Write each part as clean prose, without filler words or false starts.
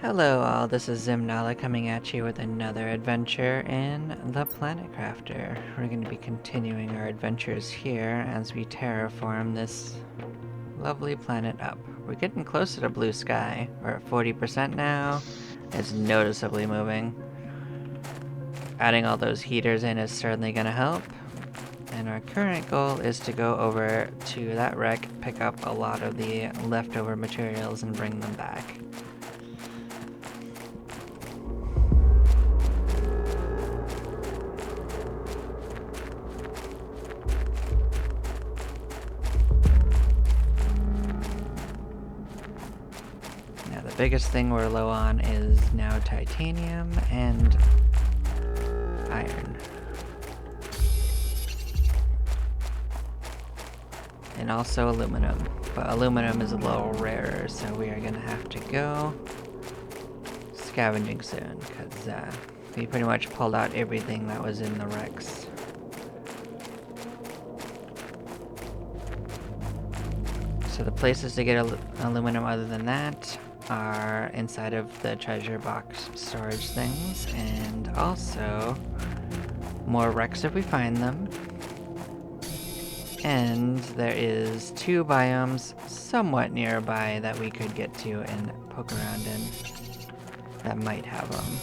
Hello all, this is Zimnala coming at you with another adventure in the Planet Crafter. We're going to be continuing our adventures here as we terraform this lovely planet up. We're getting closer to blue sky. We're at 40% now. It's noticeably moving. Adding all those heaters in is certainly going to help. And our current goal is to go over to that wreck, pick up a lot of the leftover materials and bring them back. The biggest thing we're low on is now titanium and iron. And also aluminum. But aluminum is a little rarer, so we are gonna have to go scavenging soon, because we pretty much pulled out everything that was in the wrecks. So the places to get aluminum other than that are inside of the treasure box storage things, and also more wrecks if we find them. And there is 2 biomes somewhat nearby that we could get to and poke around in that might have them.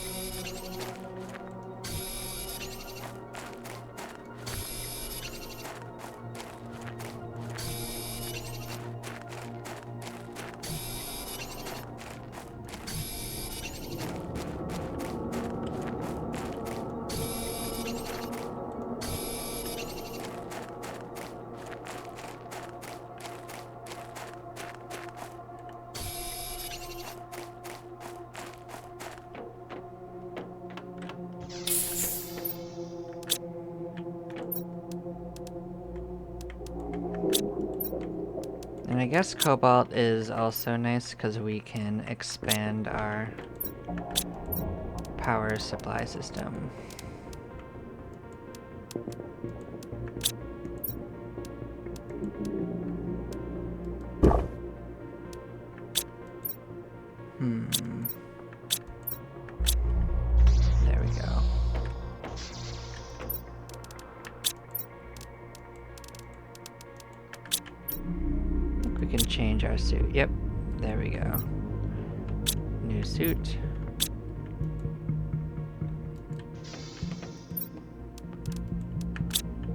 And I guess cobalt is also nice because we can expand our power supply system. There we go. We can change our suit. Yep, there we go. New suit.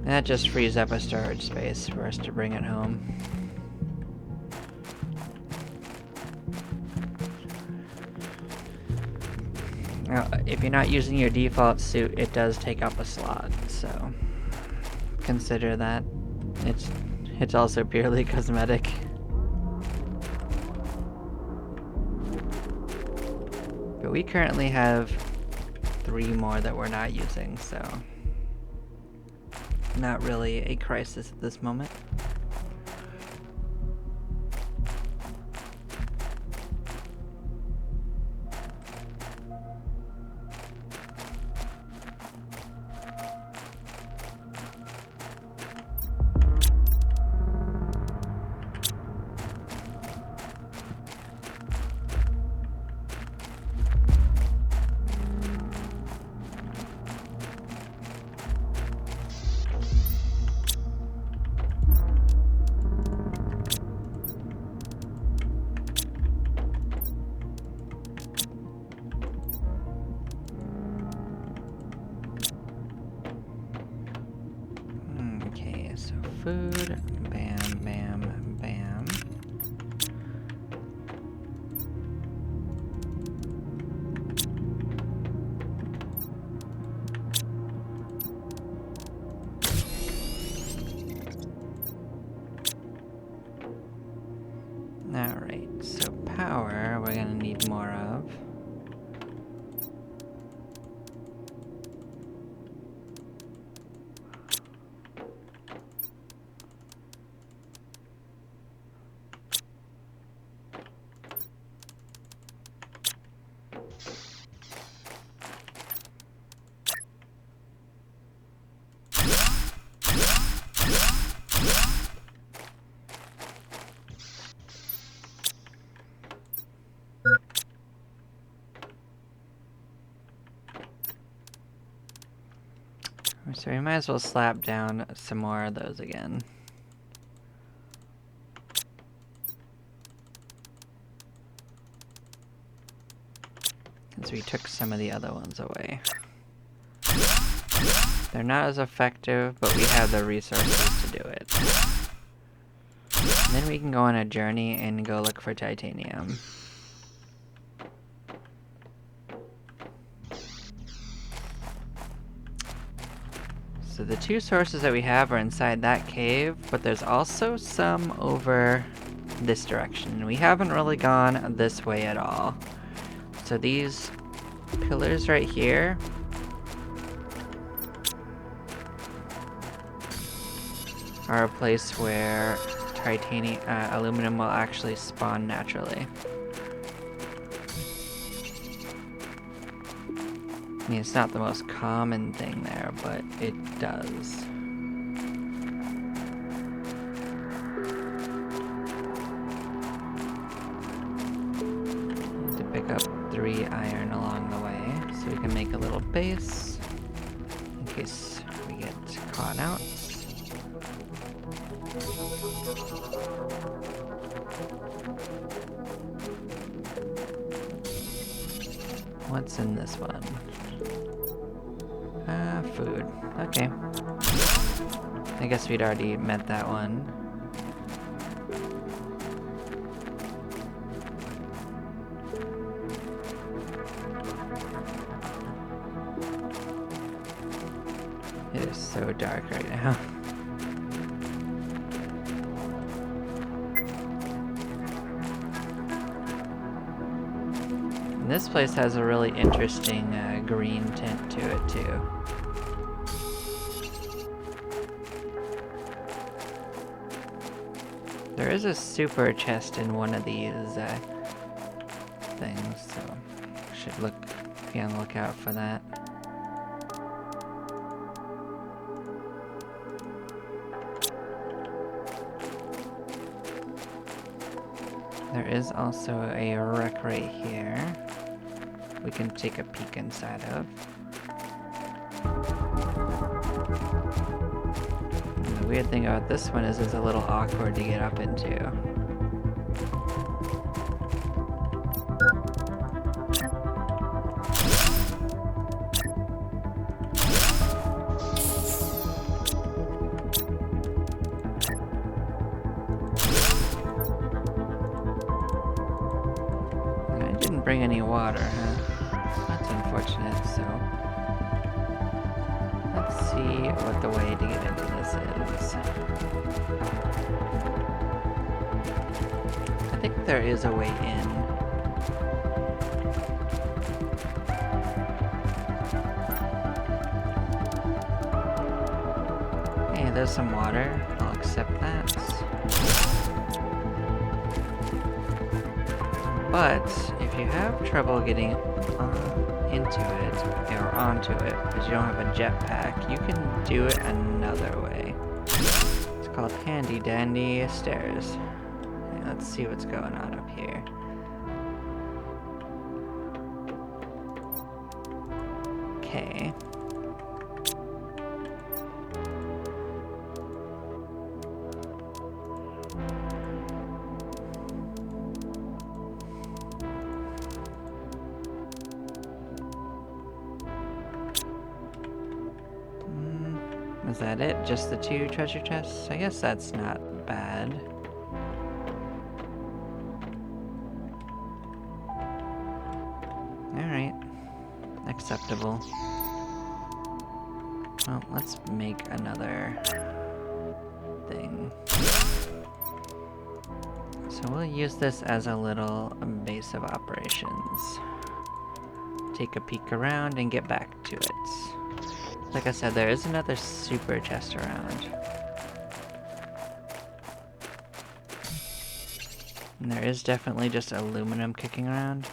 That just frees up a storage space for us to bring it home. Now, if you're not using your default suit, it does take up a slot, so consider that. It's also purely cosmetic. But we currently have 3 more that we're not using, so not really a crisis at this moment. So food, bam, bam, bam. Alright, so power we're gonna need more of. So we might as well slap down some more of those again. Since we took some of the other ones away. They're not as effective, but we have the resources to do it. And then we can go on a journey and go look for titanium. So the two sources that we have are inside that cave, but there's also some over this direction. We haven't really gone this way at all. So these pillars right here are a place where aluminum will actually spawn naturally. I mean, it's not the most common thing there, but it does. Need to pick up 3 iron along the way, so we can make a little base in case we get caught out. What's in this one? Food. Okay. I guess we'd already met that one. It is so dark right now. And this place has a really interesting green tint to it too. There is a super chest in one of these things, so should be on the lookout for that. There is also a wreck right here we can take a peek inside of. And the weird thing about this one is it's a little awkward to get up into. And I didn't bring any water, huh? That's unfortunate, so let's see what the way to get into this is. I think there is a way in. Hey, there's some water. I'll accept that. But if you have trouble getting into it, or onto it, because you don't have a jetpack, you can do it another way. It's called Handy Dandy Stairs. Okay, let's see what's going on up here. Okay. Is that it? Just the 2 treasure chests? I guess that's not bad. Alright. Acceptable. Well, let's make another thing. So we'll use this as a little base of operations. Take a peek around and get back to it. Like I said, there is another super chest around. And there is definitely just aluminum kicking around.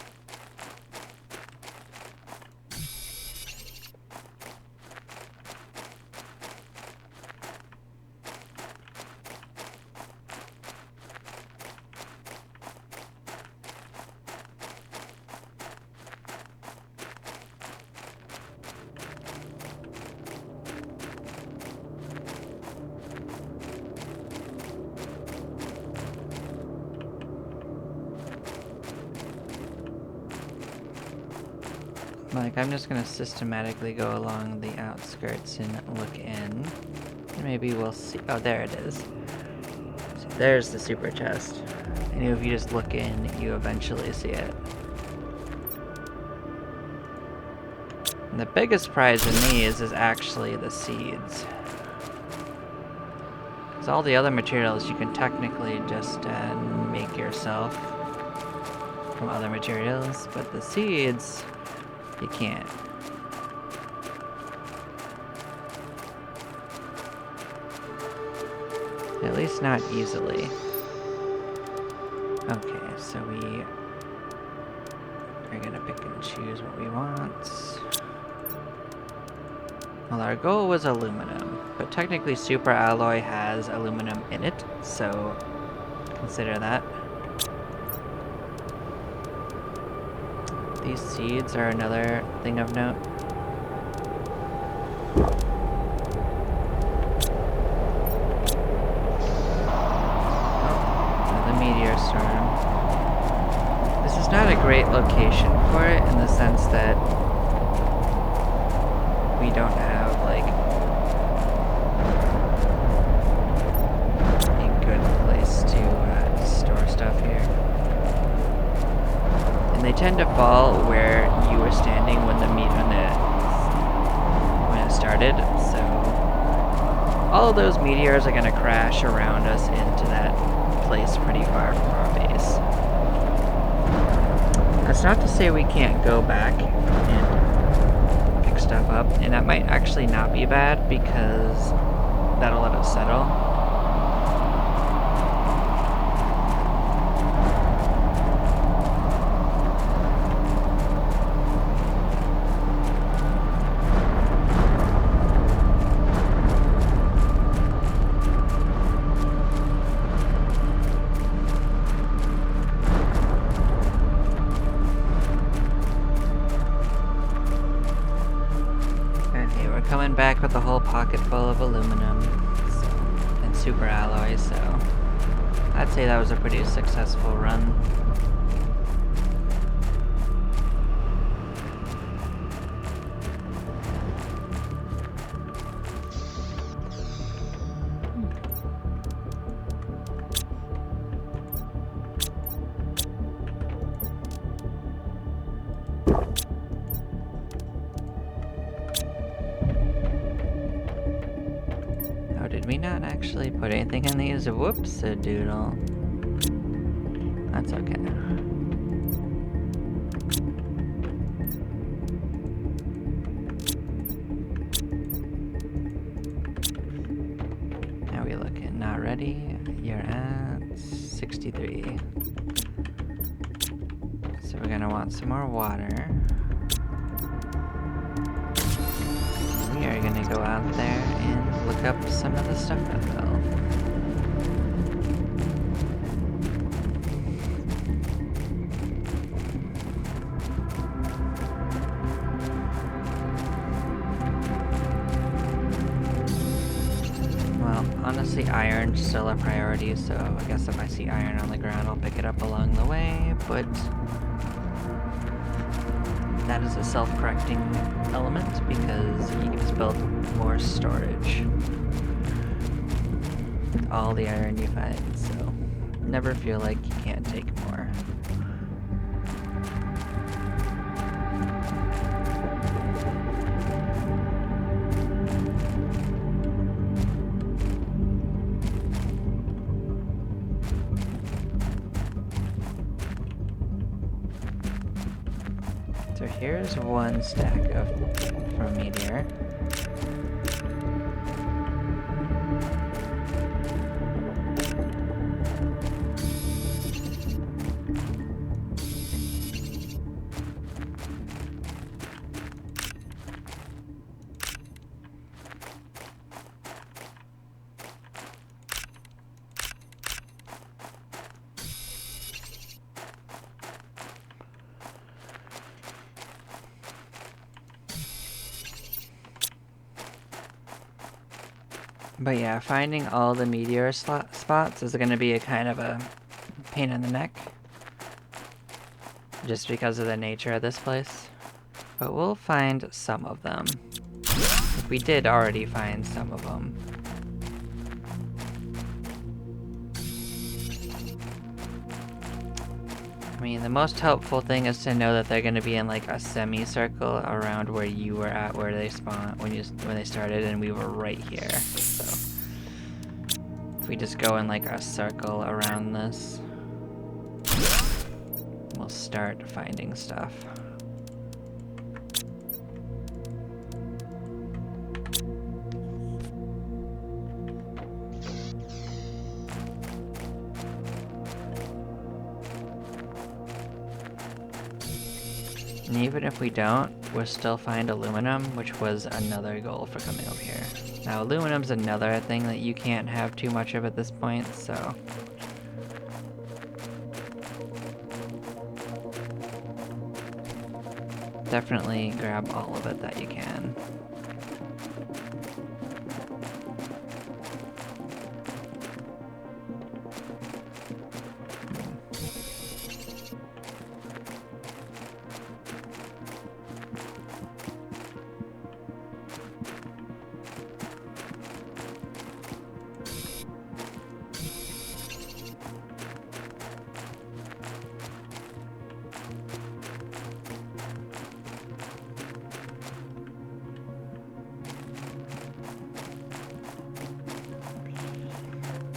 Like, I'm just gonna systematically go along the outskirts and look in. And maybe we'll see. Oh, there it is. So there's the super chest. And if you just look in, you eventually see it. And the biggest prize in these is actually the seeds. Because all the other materials you can technically just make yourself from other materials, but the seeds, you can't. At least not easily. Okay, so we are gonna pick and choose what we want. Well, our goal was aluminum, but technically super alloy has aluminum in it, so consider that. These seeds are another thing of note. Storm. This is not a great location for it in the sense that we don't have like a good place to store stuff here. And they tend to fall where you were standing when when it started, so all of those meteors are gonna crash around us into that place pretty far from our base. That's not to say we can't go back and pick stuff up, and that might actually not be bad because that'll let us settle. Coming back with a whole pocket full of aluminum and super alloy, so I'd say that was a pretty successful run. Did we not actually put anything in these? Whoops, a doodle. That's okay. How are we looking? Not ready? You're at 63. So we're gonna want some more water. We are gonna go out there and look up some of the stuff that fell. Well, honestly, iron's still a priority, so I guess if I see iron on the ground, I'll pick it up along the way, but that is a self-correcting element because you can just build more storage with all the iron you find, so never feel like you can't take more. So here's one stack from meteor. But yeah, finding all the meteor spots is going to be a kind of a pain in the neck. Just because of the nature of this place. But we'll find some of them. We did already find some of them. I mean, the most helpful thing is to know that they're going to be in like a semicircle around where you were at, where they spawned when they started, and we were right here. So if we just go in like a circle around this, we'll start finding stuff. And even if we don't, we'll still find aluminum, which was another goal for coming over here. Now, aluminum's another thing that you can't have too much of at this point, so... definitely grab all of it that you can.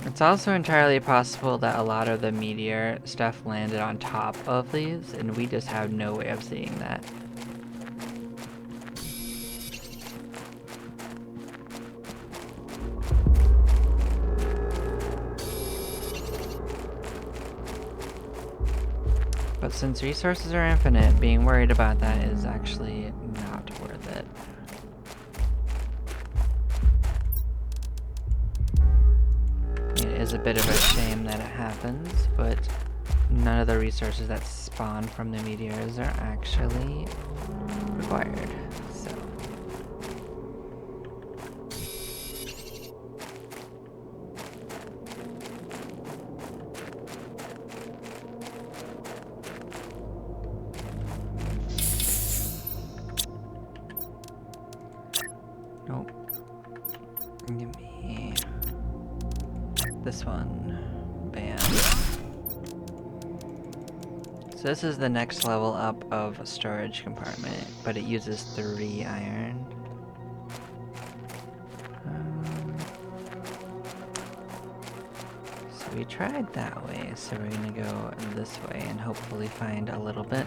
It's also entirely possible that a lot of the meteor stuff landed on top of these, and we just have no way of seeing that. But since resources are infinite, being worried about that is actually not worth it. It is a bit of a shame that it happens, but none of the resources that spawn from the meteors are actually required, so... Nope. Give me this one. Bam. So this is the next level up of a storage compartment, but it uses 3 iron. So we tried that way, so we're gonna go this way and hopefully find a little bit.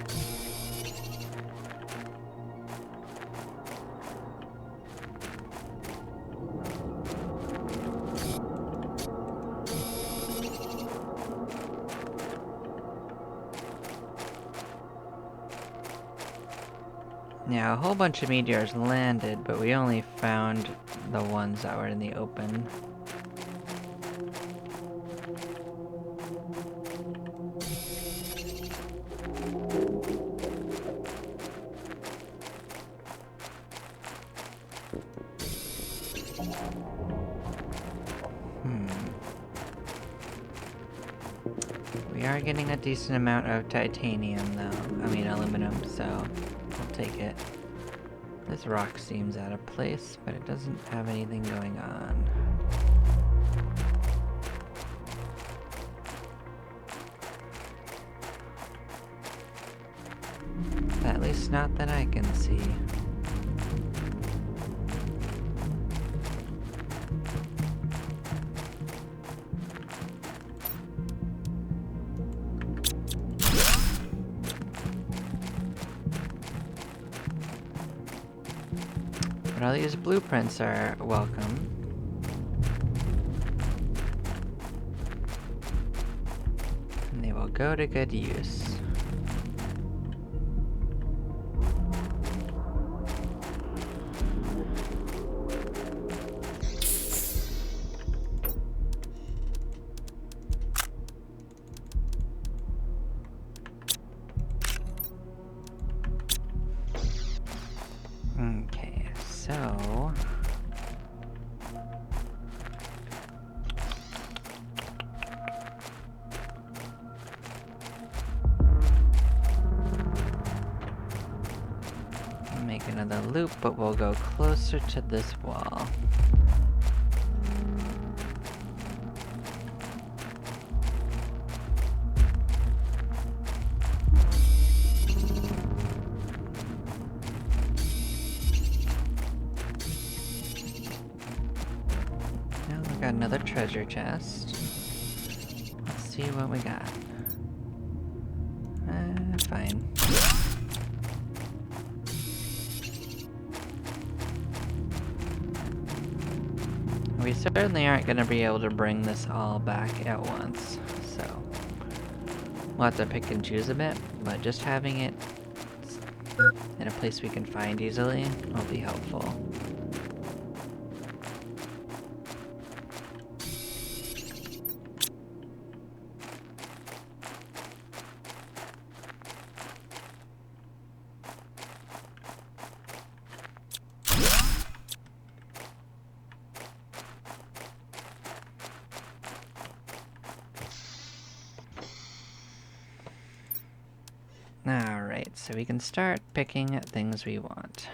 Yeah, a whole bunch of meteors landed, but we only found the ones that were in the open. We are getting a decent amount of titanium though, I mean aluminum, so I'll take it. This rock seems out of place, but it doesn't have anything going on. At least not that I can see. But all these blueprints are welcome. And they will go to good use. Okay, so... take another loop, but we'll go closer to this wall. Now we got another treasure chest. Let's see what we got. Fine. We certainly aren't going to be able to bring this all back at once, so we'll have to pick and choose a bit, but just having it in a place we can find easily will be helpful. Alright, so we can start picking things we want.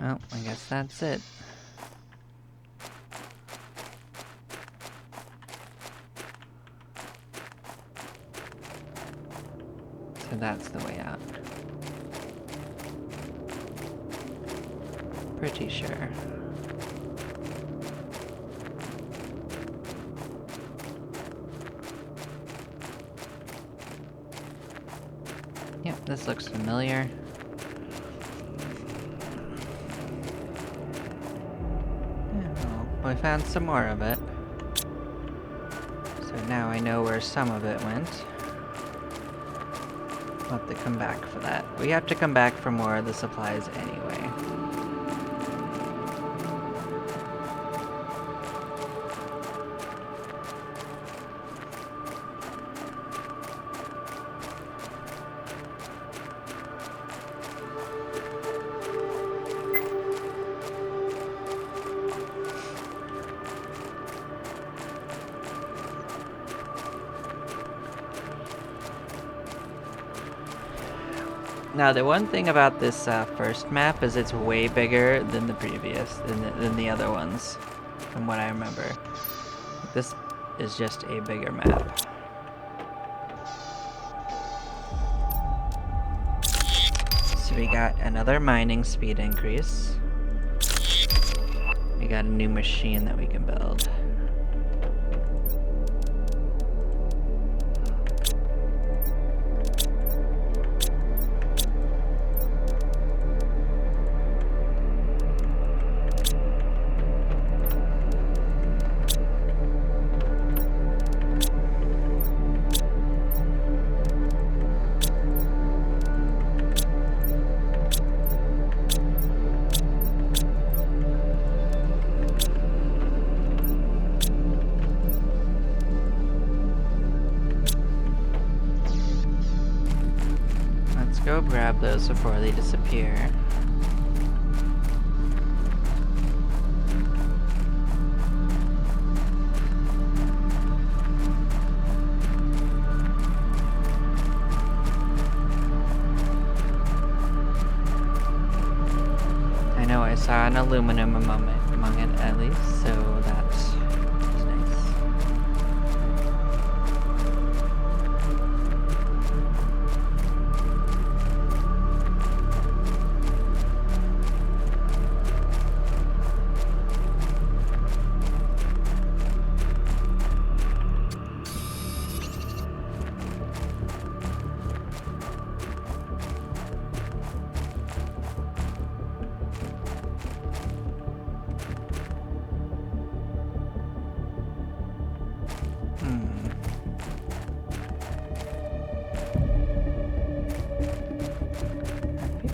Well, I guess that's it. So that's the way out. Pretty sure. Yep, this looks familiar. We found some more of it. So now I know where some of it went. We'll have to come back for that. We have to come back for more of the supplies anyway. Now, the one thing about this first map is it's way bigger than the previous, than the other ones, from what I remember. This is just a bigger map. So we got another mining speed increase. We got a new machine that we can build. Go grab those before they disappear. I know I saw an aluminum among it at least, so that's nice.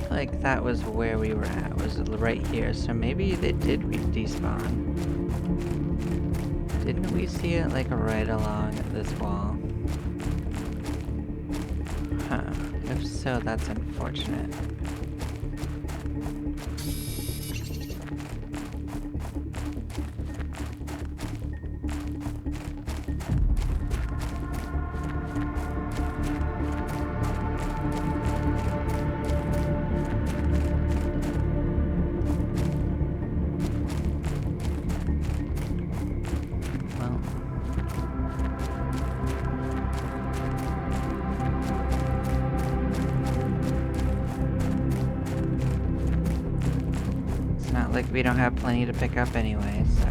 Like that was where we were at, was right here, so maybe they did despawn. Didn't we see it like right along this wall? Huh. If so, that's unfortunate. Like we don't have plenty to pick up anyway, so.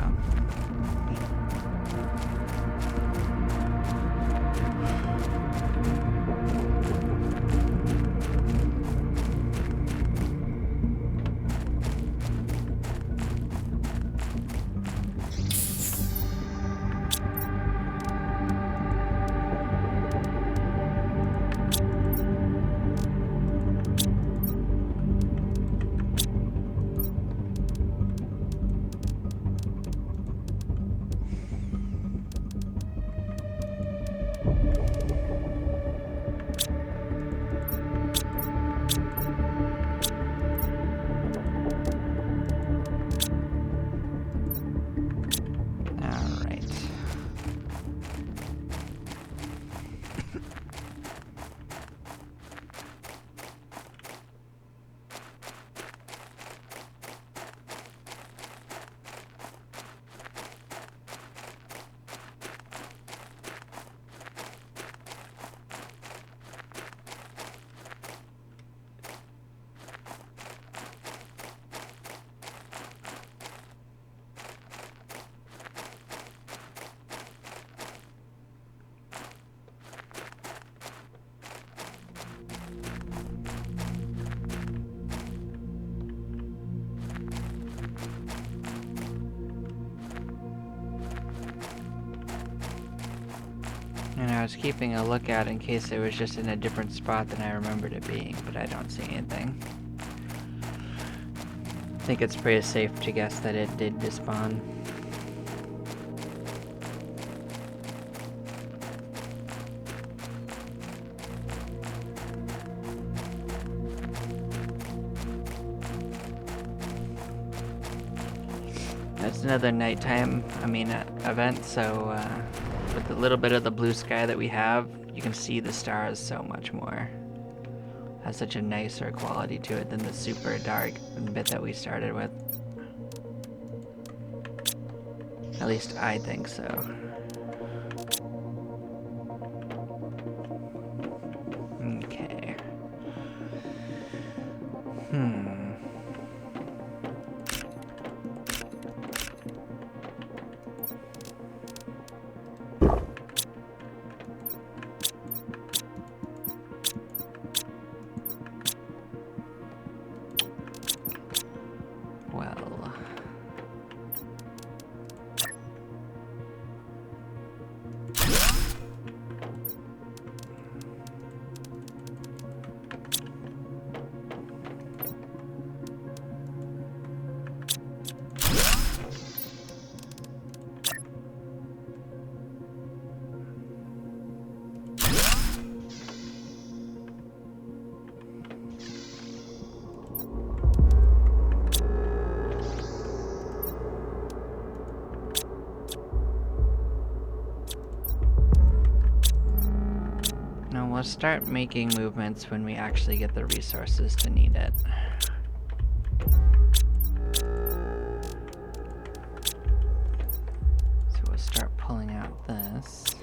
And I was keeping a lookout in case it was just in a different spot than I remembered it being, but I don't see anything. I think it's pretty safe to guess that it did despawn. It's another nighttime, event, so with the little bit of the blue sky that we have, you can see the stars so much more. It has such a nicer quality to it than the super dark bit that we started with. At least I think so. Okay. We'll start making movements when we actually get the resources to need it. So we'll start pulling out this.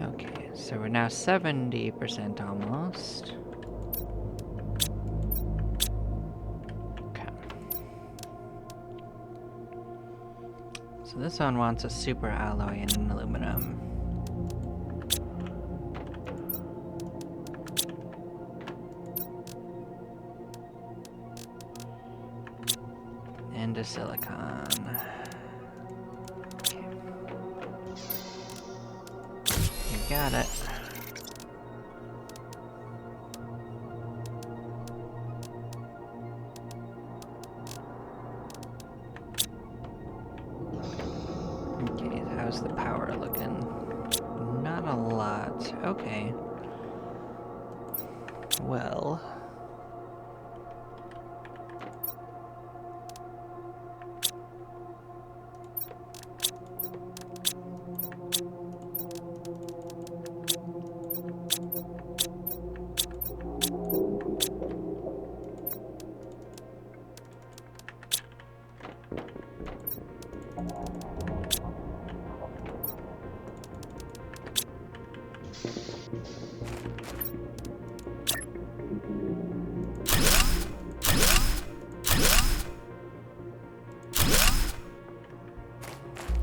Okay, so we're now 70% almost. So this one wants a super alloy and an aluminum. And a silicon. Okay. You got it. Well,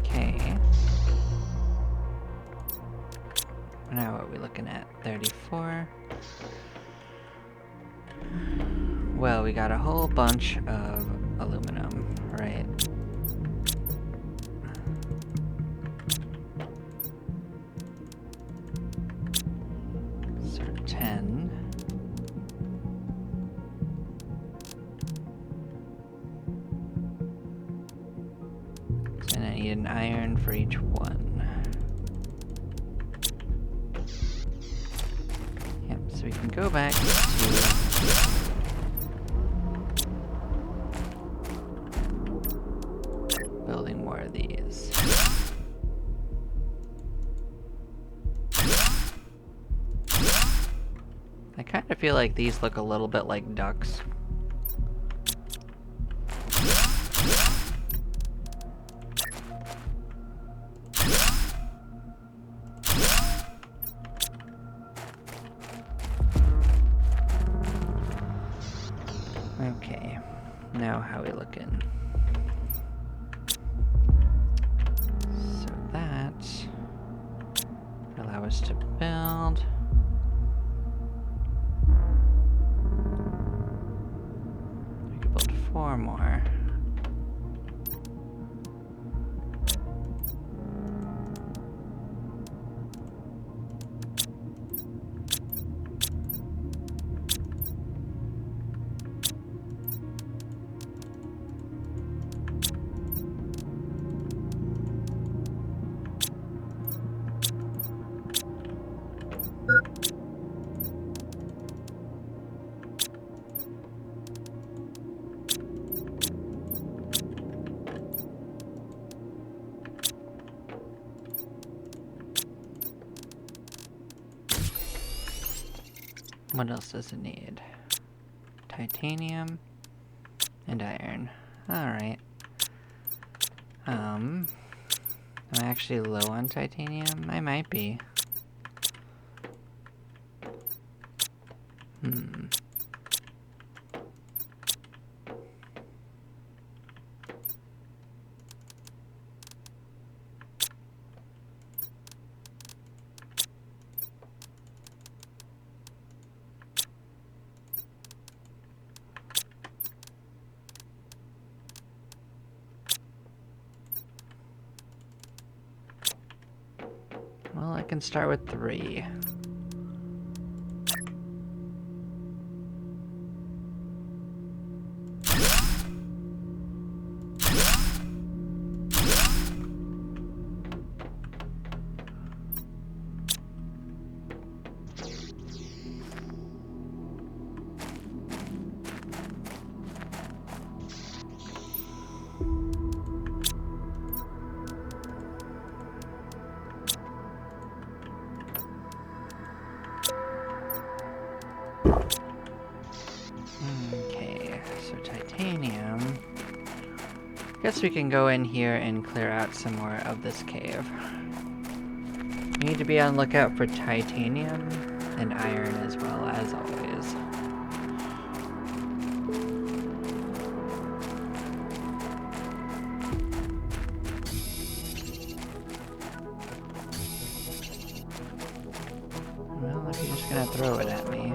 okay. Now what are we looking at? 34. Well, we got a whole bunch of aluminum, right? So 10. And I need an iron for each one. Yep, so we can go back to building more of these. I kind of feel like these look a little bit like ducks. Okay, now how we looking? So that allow us to build. We could build 4 more. What else does it need? Titanium and iron. Alright. Am I actually low on titanium? I might be. Well, I can start with 3. Okay, so titanium. Guess we can go in here and clear out some more of this cave. We need to be on lookout for titanium and iron as well, as always. Well, if you're just gonna throw it at me.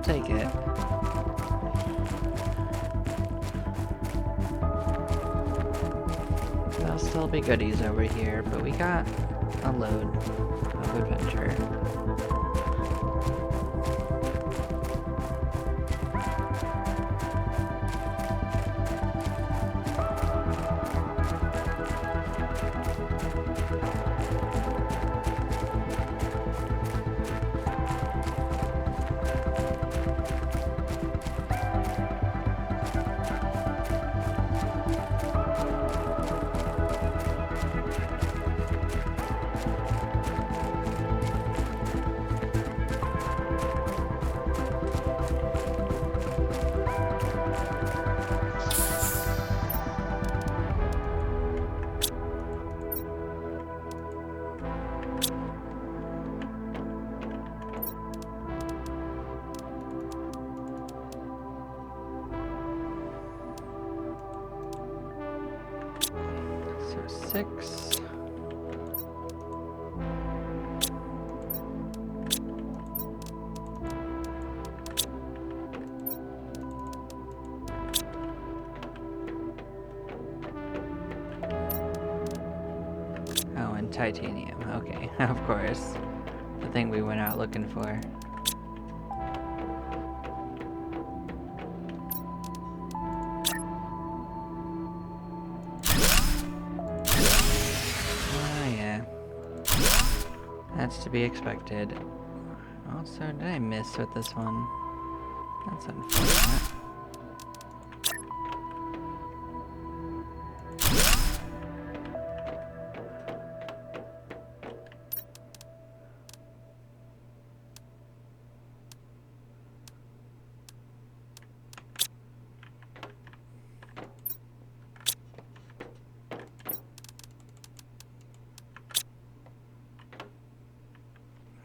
take it. There'll still be goodies over here, but we got a load of adventure. So 6. Oh, and titanium. Okay, of course. The thing we went out looking for. That's to be expected. Also, did I miss with this one? That's unfortunate.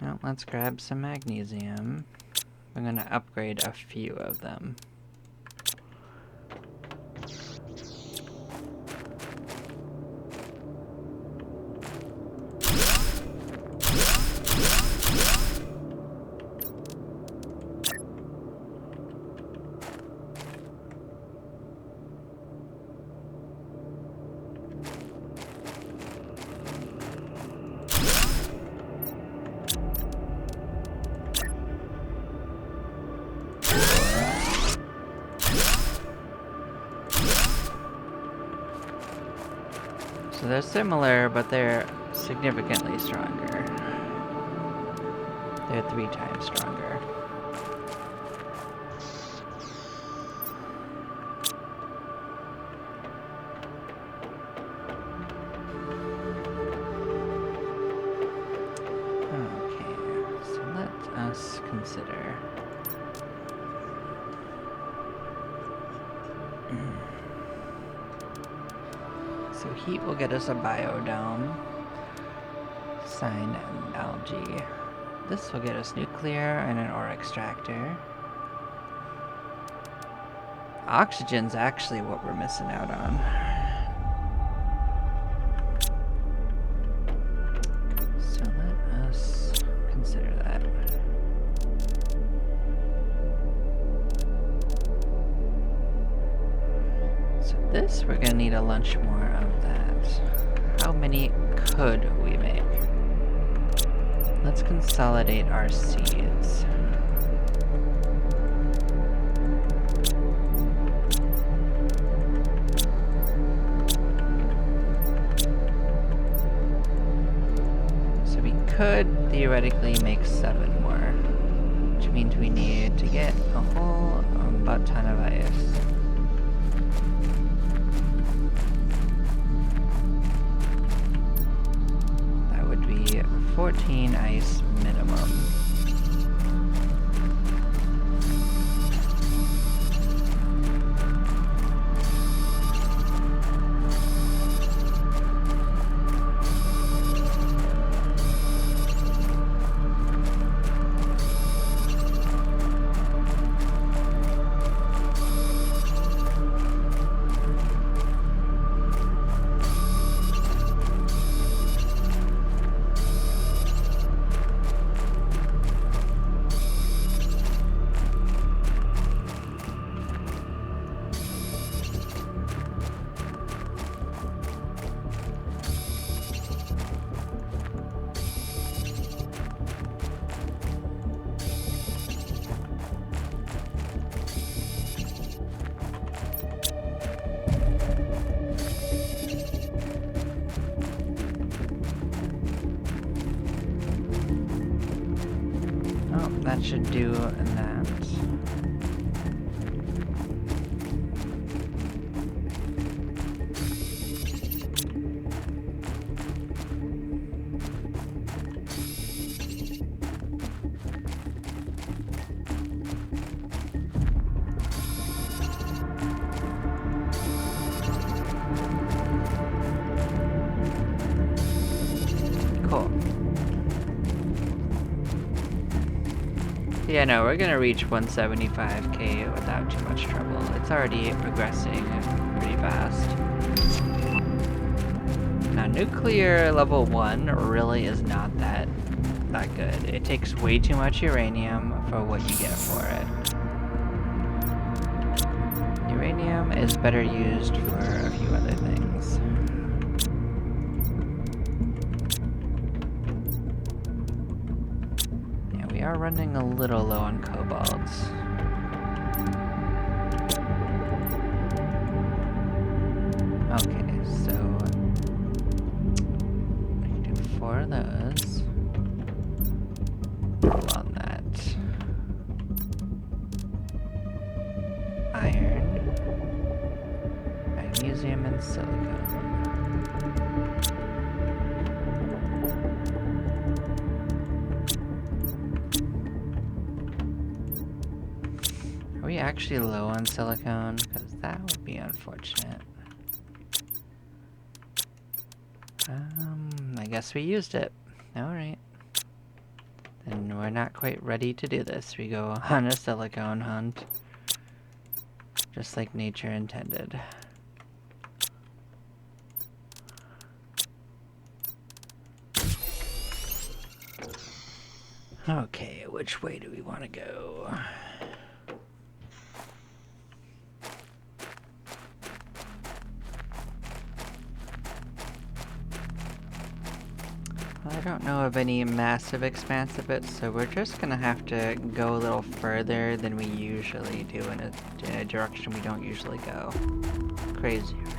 Well, let's grab some magnesium. I'm gonna upgrade a few of them. So they're similar, but they're significantly stronger. They're 3 times stronger. Okay, so let us consider. So heat will get us a biodome, sign and algae. This will get us nuclear and an ore extractor. Oxygen's actually what we're missing out on. So let us consider that. So this, we're gonna need a lunch more of that. How many could we make? Let's consolidate our seeds. So we could theoretically make 7 more, which means we need to get a whole butt ton of ice. That would be 14 ice minimum. Oh, that should do that. Cool. Yeah, no, we're gonna reach 175k without too much trouble. It's already progressing pretty fast. Now, nuclear level 1 really is not that good. It takes way too much uranium for what you get for it. Uranium is better used for a few other things. Yeah, we are running a little low on cobalts. Okay, so we can do 4 of those. Roll on that. Iron, magnesium, and silicone. Are we actually low on silicone? Because that would be unfortunate. I guess we used it. Alright. Then we're not quite ready to do this. We go on a silicone hunt. Just like nature intended. Okay, which way do we want to go? I don't know of any massive expanse of it, so we're just gonna have to go a little further than we usually do in a direction we don't usually go. Crazy, right?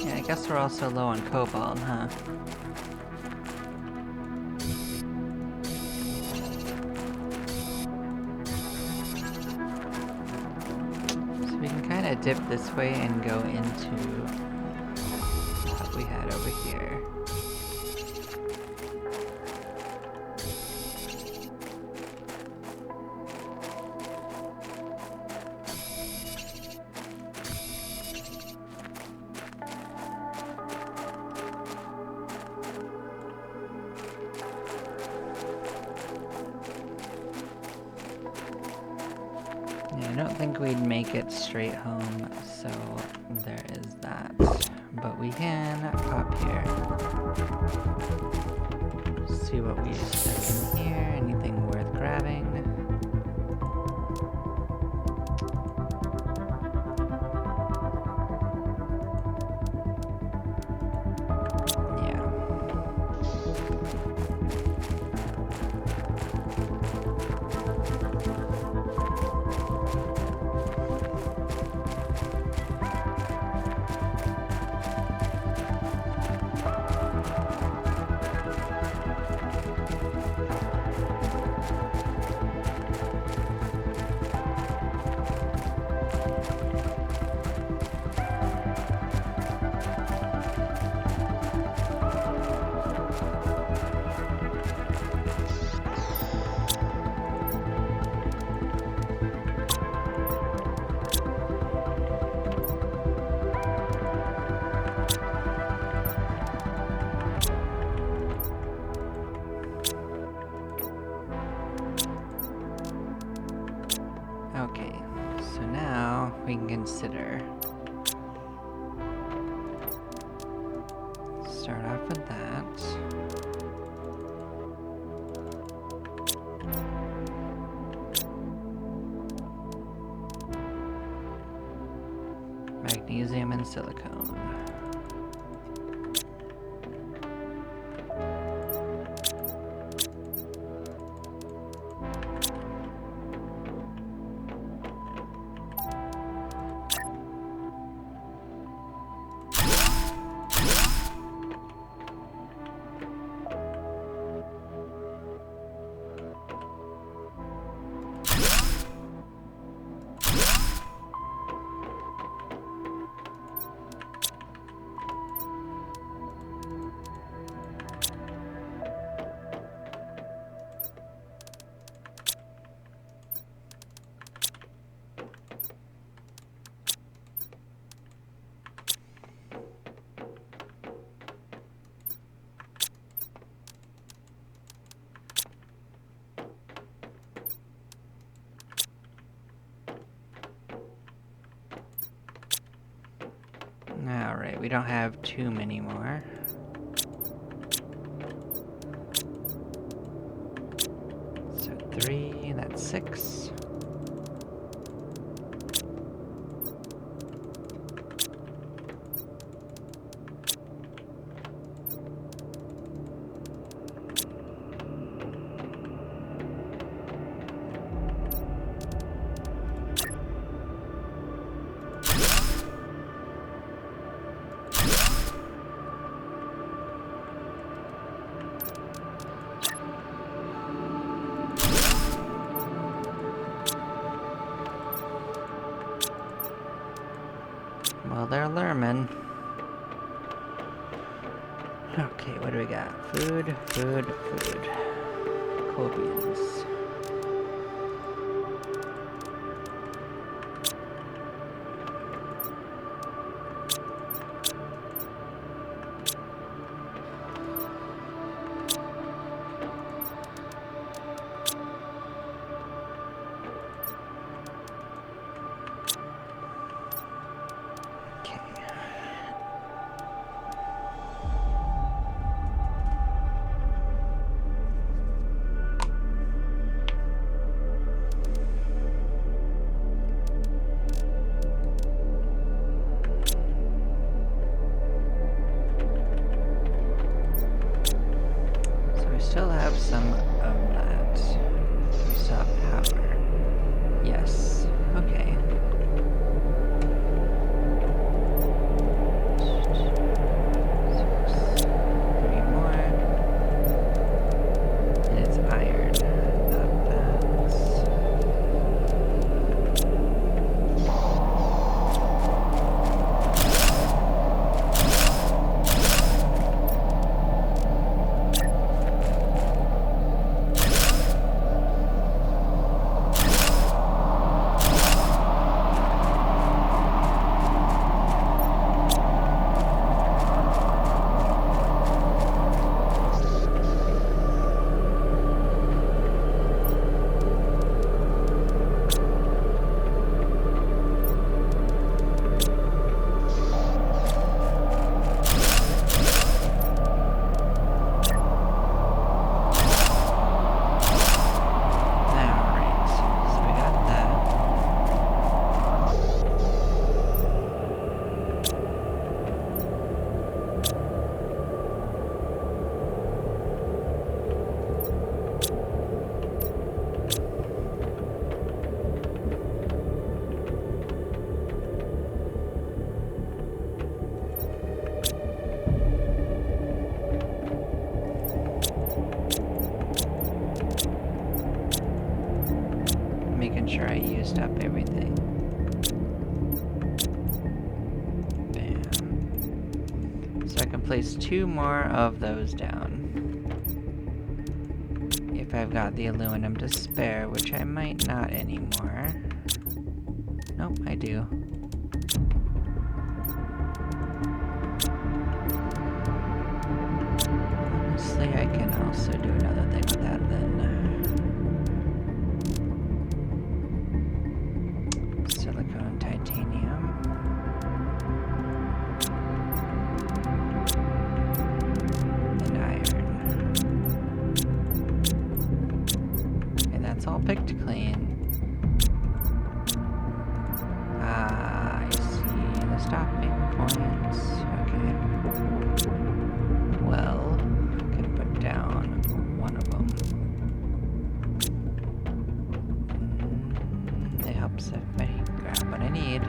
Yeah, I guess we're also low on cobalt, huh? So we can kind of dip this way and go into what we had over here. Yeah, I don't think we'd make it straight home, so there is that. But we can pop here. See what we have in here. Anything worth grabbing? consider. Start off with that. Magnesium and silicone. Alright, we don't have too many more. So 3, that's 6. Well, they're learning. Okay, what do we got? Food, food, food. Copians. Still have some of that. We still have power. Yes. Okay. Six. 3 more. And it's iron. Not that. Making sure I used up everything. Bam. So I can place 2 more of those down. If I've got the aluminum to spare, which I might not anymore. Nope, I do. Honestly, I can also do another thing with that then. Silicone, titanium. picked clean. Ah, I see the stopping points. Okay. Well, I can put down one of them. It helps if I grab what I need.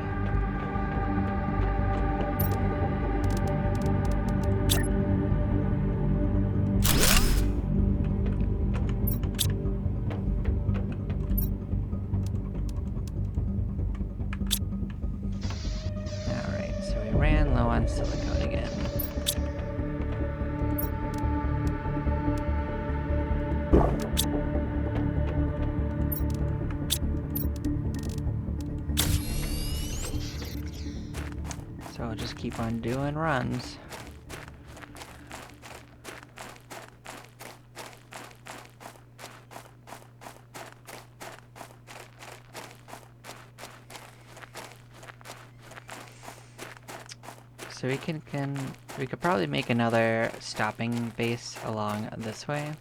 Alright, so we ran low on silicone again. So I'll just keep on doing runs. So we could probably make another stopping base along this way.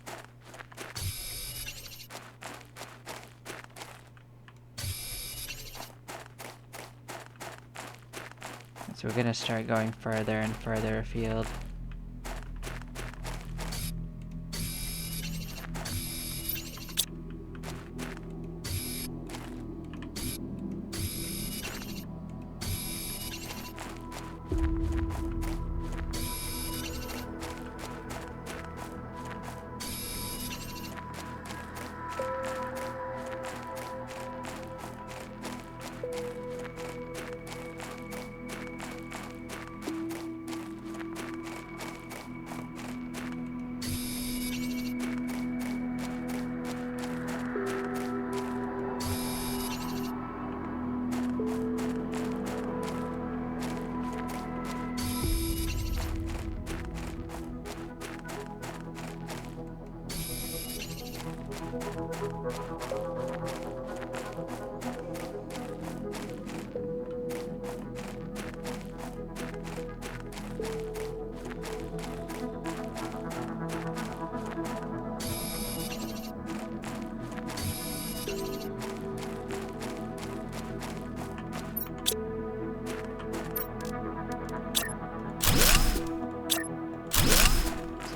So we're gonna start going further and further afield.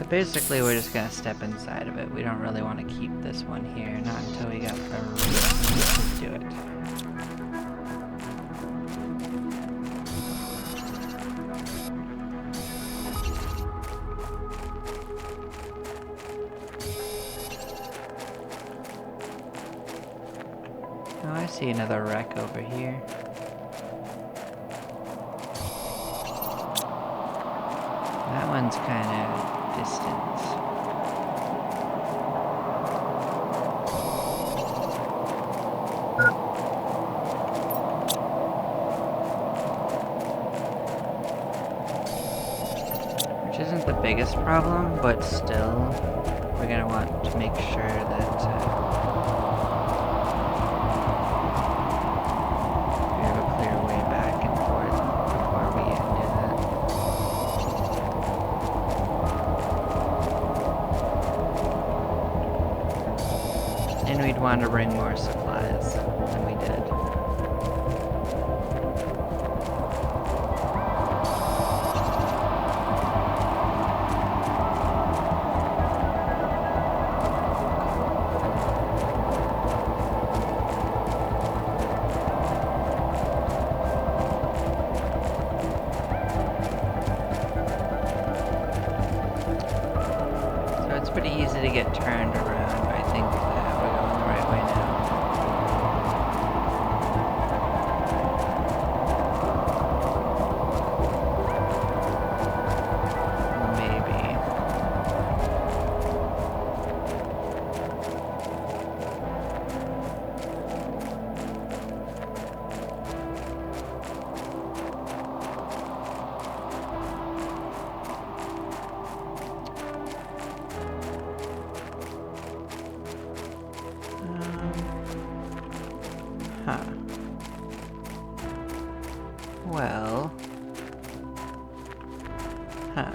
Basically, we're just gonna step inside of it. We don't really want to keep this one here, not until we got a reason to do it. Oh, I see another wreck over here. That one's kind of distance. Which isn't the biggest problem, but still, we're gonna want to make sure that we have a clear way back and forth before we do that. And we'd want to bring more supplies than we did. So it's pretty easy to get turned around, but I think that we're going the right way now. Huh. Well. Huh.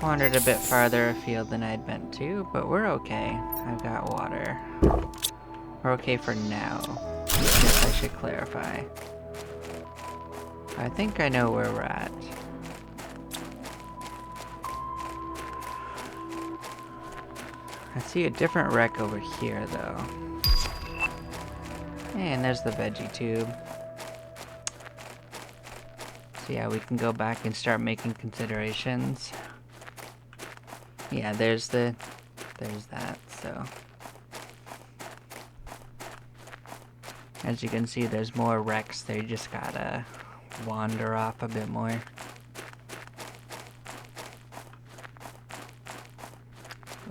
wandered a bit farther afield than I'd meant to, but we're okay. I've got water. We're okay for now. I guess I should clarify. I think I know where we're at. I see a different wreck over here, though. And there's the veggie tube. So yeah, we can go back and start making considerations. Yeah, there's that, so. As you can see, there's more wrecks. They just gotta wander off a bit more.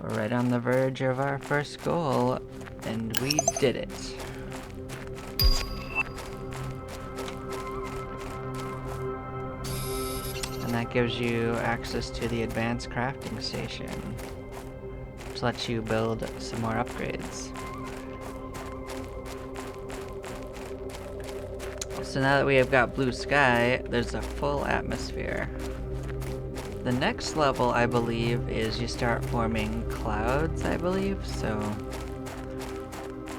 We're right on the verge of our first goal, and we did it. And that gives you access to the advanced crafting station, which lets you build some more upgrades. So now that we have got blue sky, there's a full atmosphere. The next level, I believe, is you start forming clouds, I believe, so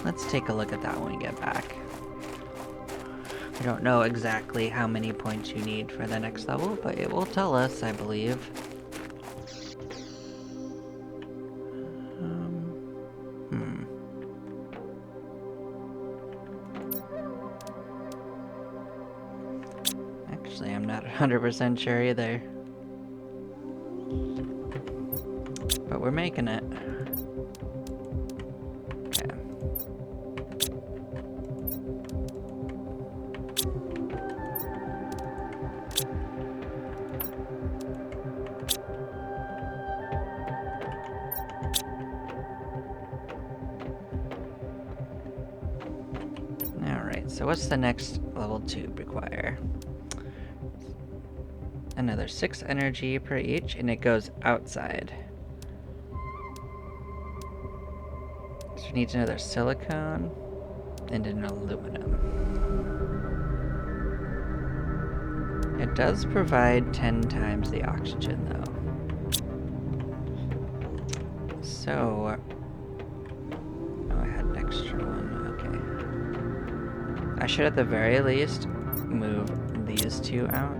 let's take a look at that when we get back. I don't know exactly how many points you need for the next level, but it will tell us, I believe. Actually, I'm not 100% sure either. But we're making it. Okay. Alright, so what's the next level 2 require? Another 6 energy per each, and it goes outside. So we need another silicone and an aluminum. It does provide 10 times the oxygen, though. So, oh, I had an extra one. Okay. I should, at the very least, move these two out.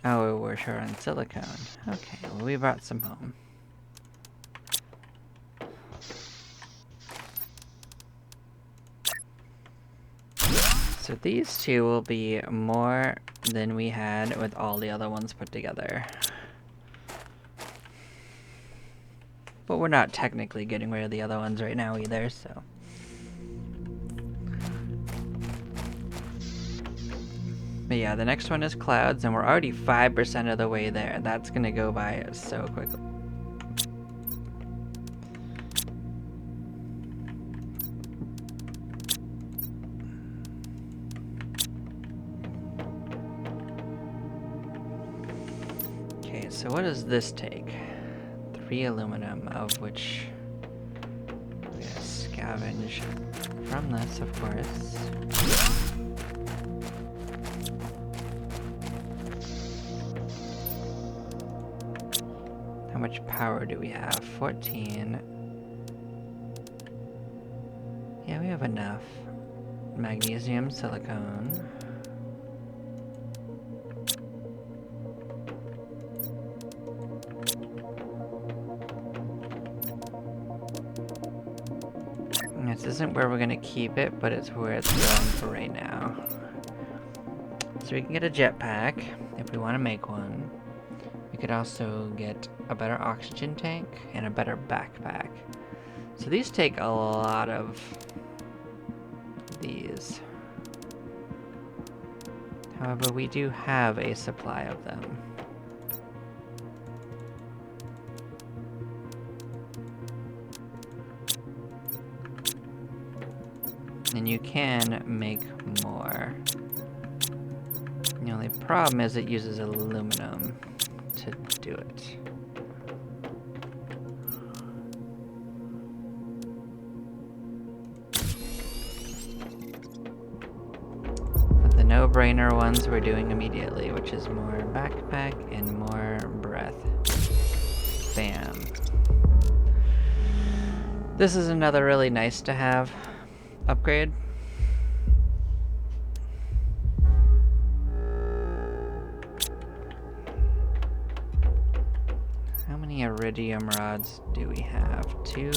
Oh, we're sure on silicone. Okay, well, we brought some home. So these two will be more than we had with all the other ones put together. But we're not technically getting rid of the other ones right now either, so. But yeah, the next one is clouds, and we're already 5% of the way there. That's gonna go by so quickly. Okay, so what does this take? 3 aluminum, of which we gotta scavenge from this, of course. How much power do we have? 14. Yeah, we have enough. Magnesium, silicone. This isn't where we're gonna keep it, but it's where it's going for right now. So we can get a jetpack if we want to make one. We could also get a better oxygen tank and a better backpack. So these take a lot of these. However, we do have a supply of them. And you can make more. The only problem is it uses aluminum to do it. But the no-brainer ones we're doing immediately, which is more backpack and more breath. Bam. This is another really nice to have upgrade. How many iridium rods do we have? 2.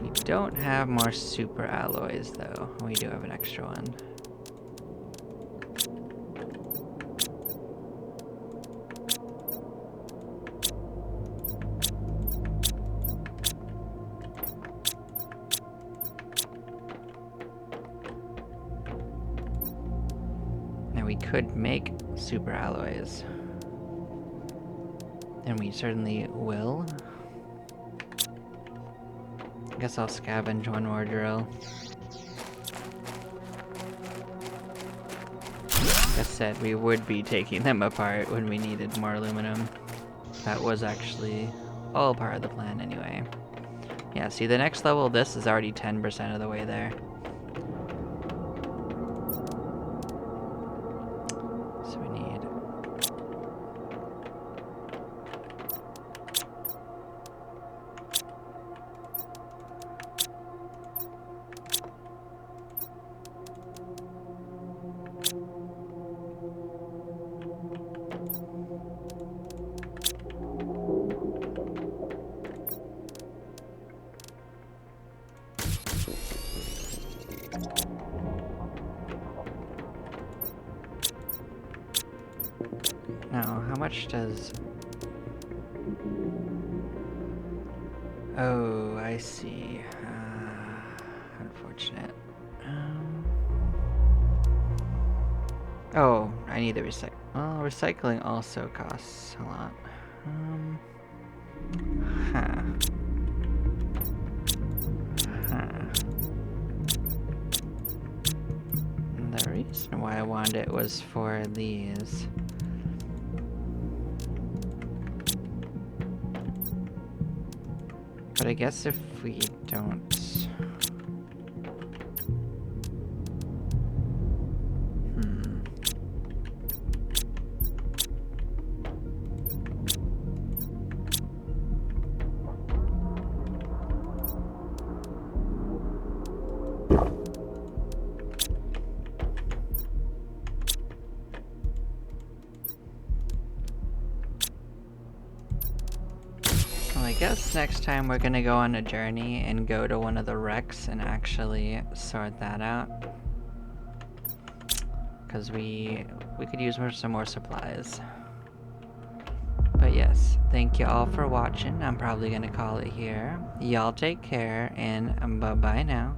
We don't have more super alloys though. We do have an extra one. We could make super alloys. And we certainly will. I guess I'll scavenge one more drill. Like I said, we would be taking them apart when we needed more aluminum. That was actually all part of the plan anyway. Yeah, see, the next level of this is already 10% of the way there. Now, how much does... Oh, I see. Unfortunate. Oh, I need the recycle. Well, recycling also costs a lot. The reason why I wanted it was for these. But I guess if we don't... I guess next time we're gonna go on a journey and go to one of the wrecks and actually sort that out. Because we could use some more supplies. But yes, thank you all for watching. I'm probably gonna call it here. Y'all take care, and bye-bye now.